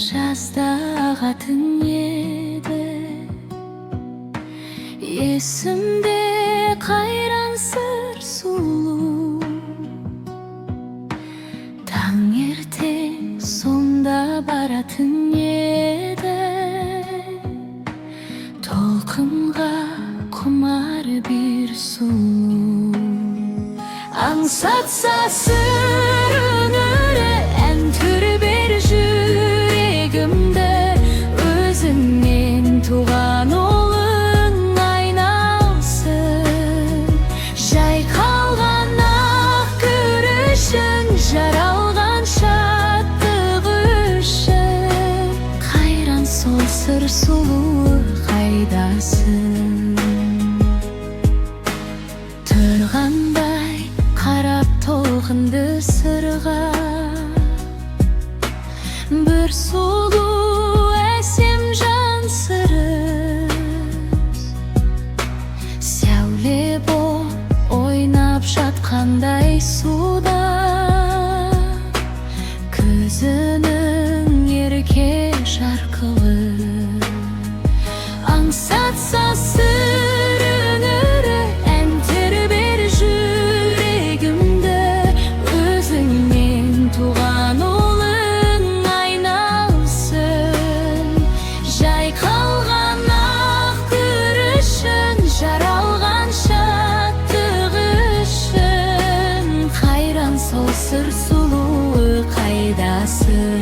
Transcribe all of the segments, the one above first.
жаздағатын еді, есімде қайран сыр сұлу. Таңертең сонда баратын еді, толқынға құмар бір сұлу. Аңсатса сыр өңірі, ән тербер жүрегімді, өзіңнен туған ұлың айналсын. Жайқалған ақ күрішің, жаралған шаттық үшін, қайран сол сыр сұлуы қайдасың? Тұрғандай қарап толқынды сырға, бір сұлу әсем жан сырыз, сәуле боп ойнап жатқандай суда, көзінің ерке жарқылы. Аңсатса сыр өңірі, ән тербер жүрегімді, өзіңнен туған ұлың айналсын. Жайқалған ақ күрішің, жаралған шаттық үшін, қайран сол сыр сұлуы қайдасың?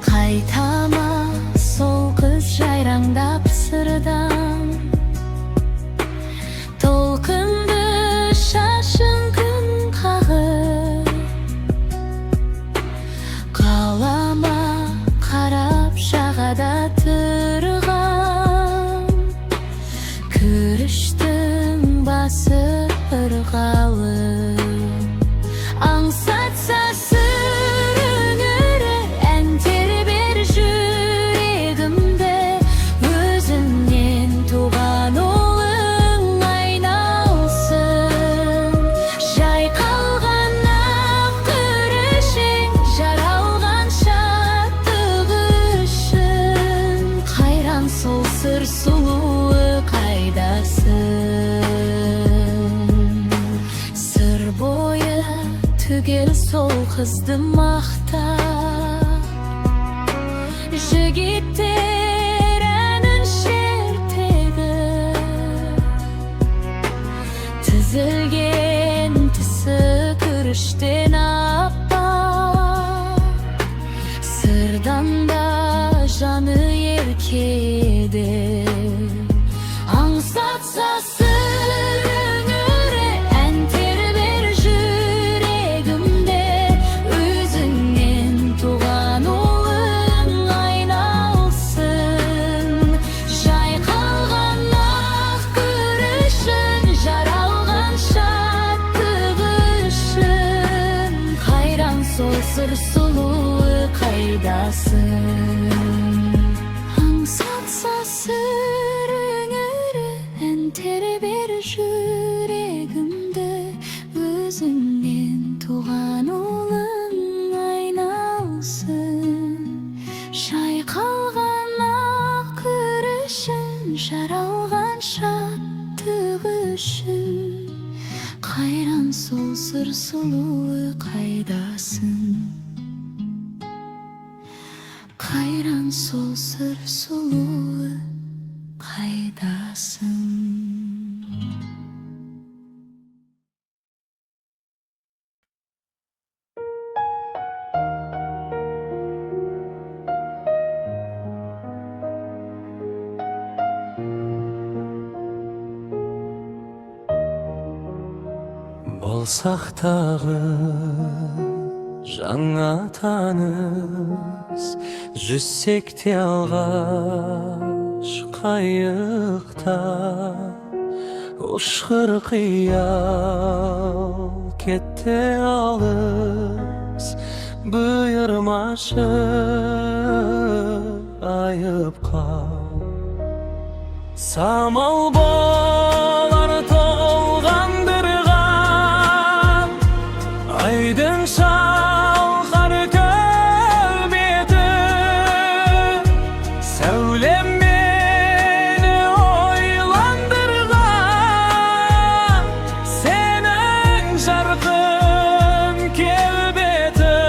Қайтама сол қыз жайраңдап сырдан, толқынды шашын күн қағып, қалама қарап жағада тұрған, күріштің басы ырғалы. Аңсатса сыр өңірі, ән тербер жүрегімді, өзіңнен туған ұлың айналсын. Жайқалған ақ күрішің, жаралған шаттық үшін, қайран сол сыр сұлуы қайдасың? Сыр бойы түгел сол қызды мақтап, жігіттер әнін шертеді, тізілген тісі күріштен аппақ, сырдан да жаны еркеді. Аңсатса сыр өңірі, ән тербер жүрегімді, өзіңнен туған ұлың айналсын. Жайқалған ақ күрішің, жаралған шаттық үшін, қайран сол сыр сұлуы қайдасың? Аңсатса сыр өңірі, ән тербер жүрегімді, өзіңнен туған ұлың айналсын. Жайқалған ақ күрішің, жаралған шаттық үшін, қайран сол сыр сұлуы қайдасың? Қайран сол сыр сұлуы қайдасың? Болсақ тағы жаңа таныс, Жүзсек те алғаш қайықта, ұшқыр қиял кетті алыс, бұйырмашы айыпқа. Самал болар толғандырған, айдың шалқар көлбеті, сәулем мені ойландырған, сенің жарқын келбетің.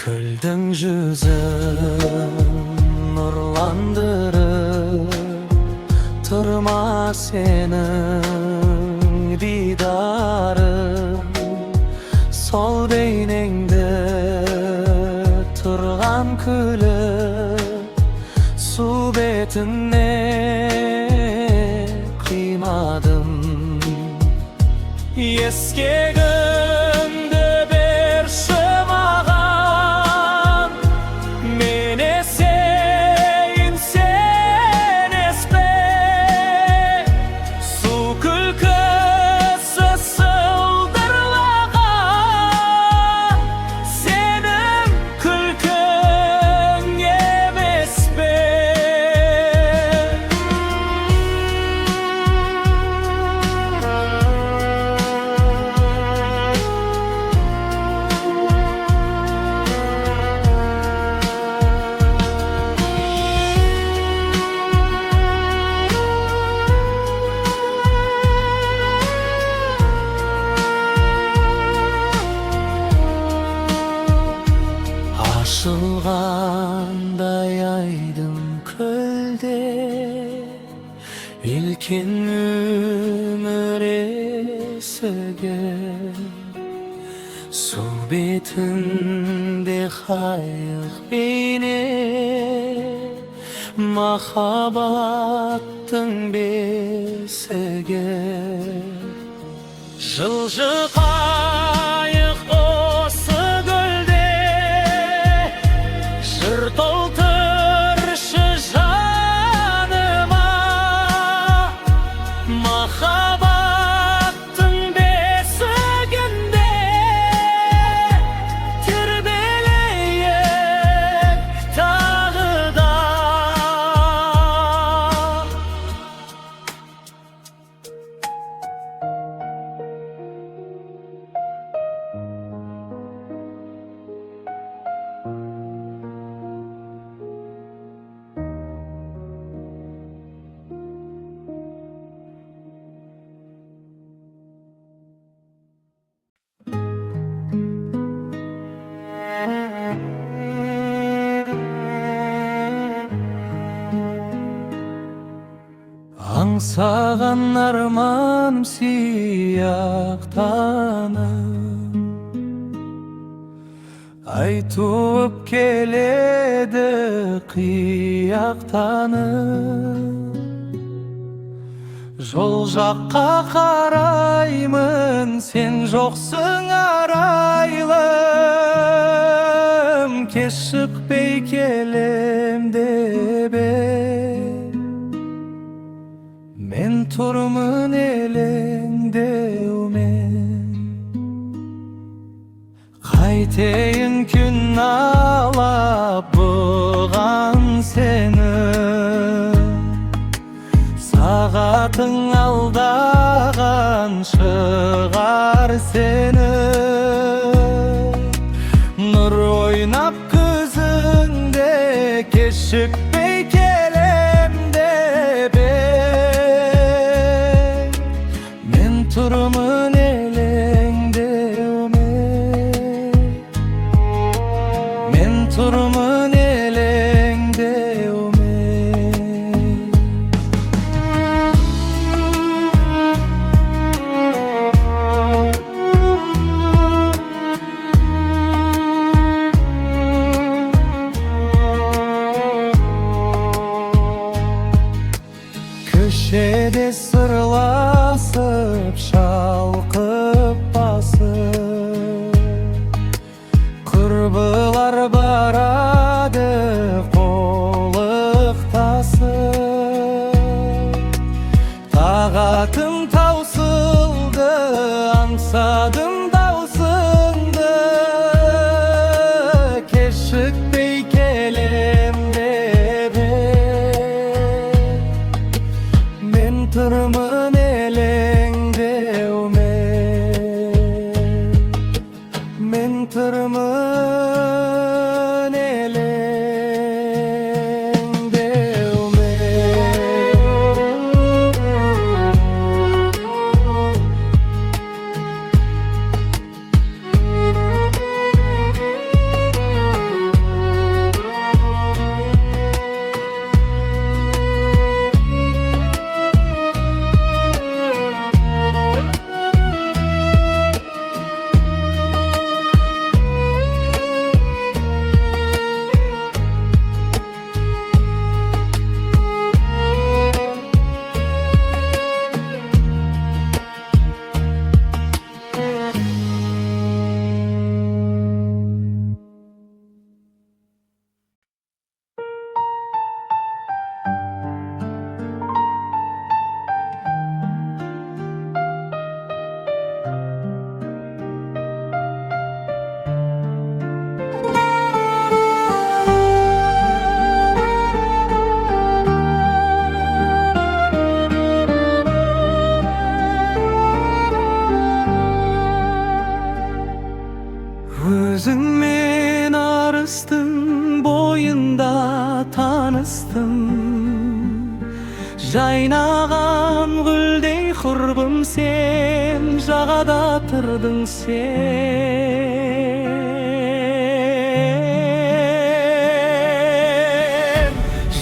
Күлдің жүзін нұрландырып, тұрма сенің дидарың. Сол бейнеңді тұрған күліп, су бетіне қимадым. Ескегіңді берші маған, мен есейін сен еспе. Су күлкісі сылдырлаған, сенің күлкің емес пе? Ашылғандай айдың көлде, үлкен өмір есіген. Су бетінде қайық бейне, махаббаттың бесігі. Жылжы қайық осы көлде, жыр толтыршы жаныма. Махаббаттың бесігінде тербелейік тағы да. Аңсаған арманым сияқтанып, ай туып келеді қияқтанып. Жол жаққа қараймын, сен жоқсың арайлым. Кешікпей келем деп мен тұрмын елеңдеумен. Қайтейін күн алап бұған сені, сағатың алдаған шығар сені. Нұр ойнап күзіңде, кешікпей келем деп мен тұрмын елеңдеумен. Мен тұрмын елеңдеумен. Arbalar barады қолықтасы, тағатым таусылды, аңсадым даусыңды, кешікпей келем деп мен тұрмын елеңдеумен, мен тұрмын Өзіңмен арыстың бойында таныстым, жайнаған гүлдей құрбым сен, жағада тұрдың сен.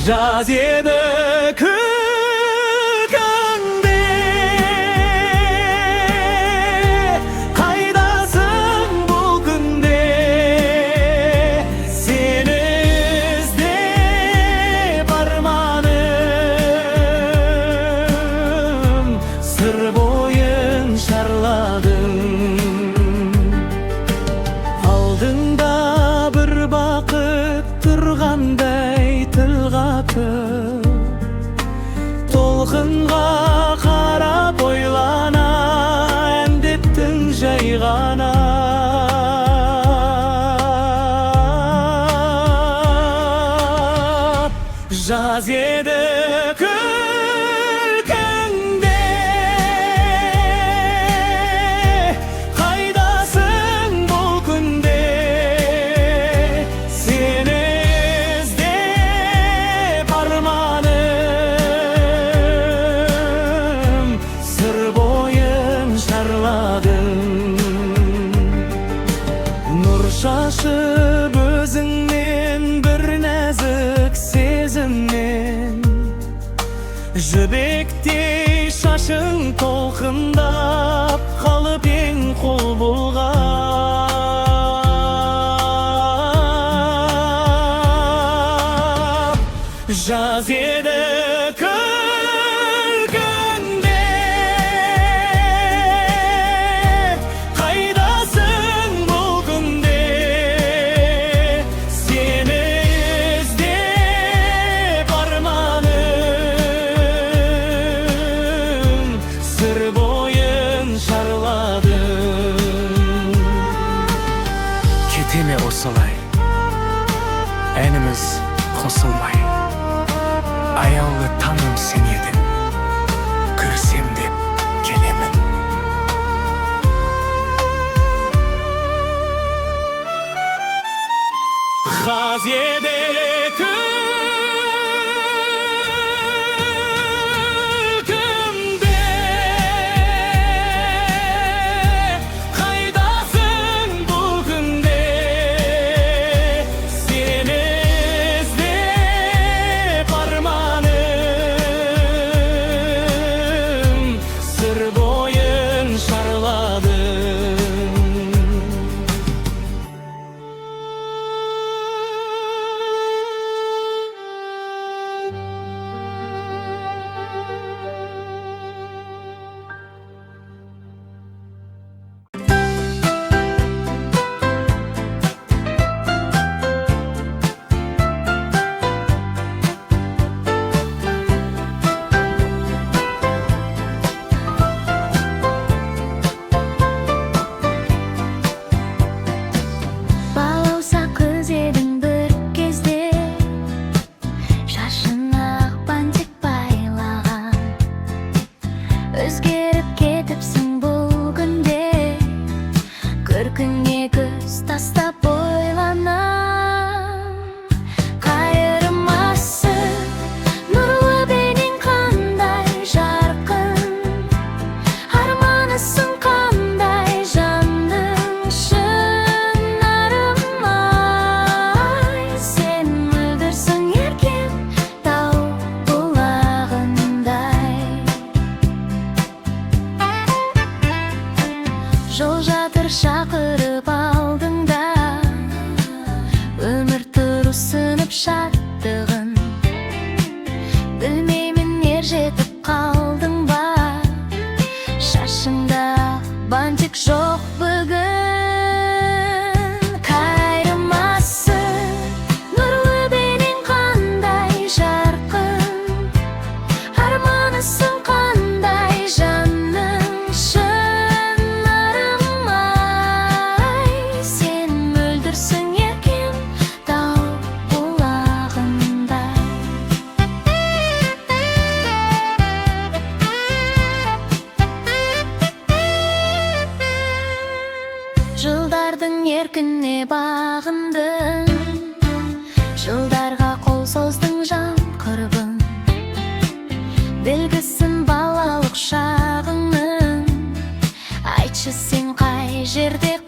Жаз еді күлкіңде, қайдасың бұл күнде, сені іздеп арманым, сыр бойын шарладым. Алдыңда бір бақыт тұрғандай тіл қатып, толқынға қарап ойлана әндеттің жай ғана. Жаз еді күлкіңде, қайдасың бұл күнде, сені іздеп арманым, сыр бойын шарладым. Нұр шашып өзіңнен бір нәзік сезіммен, жібектей шашың толқындап қалып ең қол бұлғап. Жаз еді күлкіңде, қайдасың бұл күнде, сені іздеп арманым, сыр бойын шарладым. Кете ме осылай әніміз қосылмай, аяулы таңым сен едің, көрсем деп келемін. Жаз еді күлкіңде, қайдасың бұл күнде, сені іздеп арманым, сыр бойын шарладым. еркіне бағындың, жылдарға қол создың жан құрбың. Білгісін балалық шағыңның, айтшы сен қай жерде